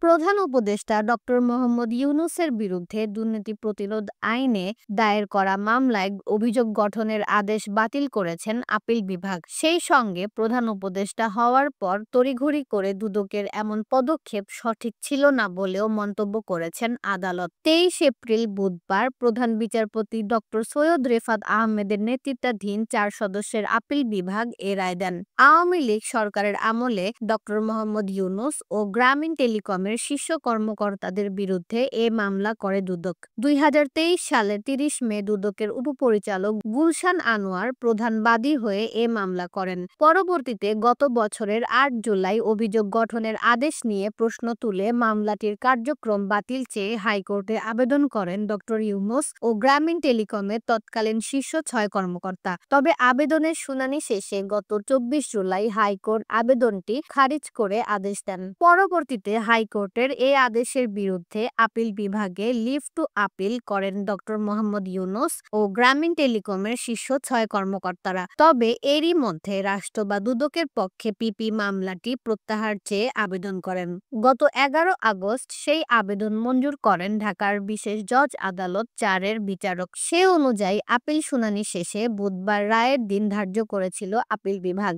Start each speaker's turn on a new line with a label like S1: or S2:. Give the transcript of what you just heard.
S1: প্রধান উপদেষ্টা ডক্টর মোহাম্মদ ইউনূসের বিরুদ্ধে দুর্নীতি প্রতিরোধ আইনে দায়ের করা মামলায় অভিযোগ গঠনের আদেশ বাতিল করেছেন আপিল বিভাগ। সেই সঙ্গে প্রধান উপদেষ্টা হওয়ার পর তড়িঘড়ি করে দুদকের এমন পদক্ষেপ সঠিক ছিল না বলেও মন্তব্য করেছেন আদালত। ২৩ এপ্রিল বুধবার প্রধান বিচারপতি ডক্টর সৈয়দ রেফাত আহমেদের নেতৃত্বাধীন ৪ সদস্যের আপিল বিভাগ এ রায় দেন। আওয়ামী লীগ সরকারের আমলে ডক্টর মোহাম্মদ ইউনূস ও গ্রামীণ টেলিকমের শীর্ষ কর্মকর্তাদের বিরুদ্ধে এ মামলা করে দুদক। ২০২৩ সালের ৩০ মে দুদকের উপপরিচালক গুলশান আনোয়ার প্রধান বাদী হয়ে এ মামলা করেন। পরবর্তীতে গত বছরের ৮ জুলাই অভিযোগ গঠনের আদেশ নিয়ে প্রশ্ন তুলে মামলাটির কার্যক্রম বাতিল চেয়ে হাইকোর্টে আবেদন করেন ডক্টর ইউনূস ও গ্রামীণ টেলিকমের তৎকালীন শীর্ষ ৬ কর্মকর্তা। তবে আবেদনের শুনানি শেষে গত ২৪ জুলাই হাইকোর্ট আবেদনটি খারিজ করে আদেশ দেন। পরবর্তীতে হাইকোর্টের এ আদেশের বিরুদ্ধে আপিল বিভাগে লিভ টু আপিল করেন ডক্টর মোহাম্মদ ইউনূস ও গ্রামীণ টেলিকমের শীর্ষ ৬ কর্মকর্তারা। তবে এরই মধ্যে রাষ্ট্র বা দুদকের পক্ষে পিপি মামলাটি প্রত্যাহার চেয়ে আবেদন করেন। গত ১১ আগস্ট সেই আবেদন মঞ্জুর করেন ঢাকার বিশেষ জজ আদালত ৪ এর বিচারক। সে অনুযায়ী আপিল শুনানি শেষে বুধবার রায়ের দিন ধার্য করেছিল আপিল বিভাগ।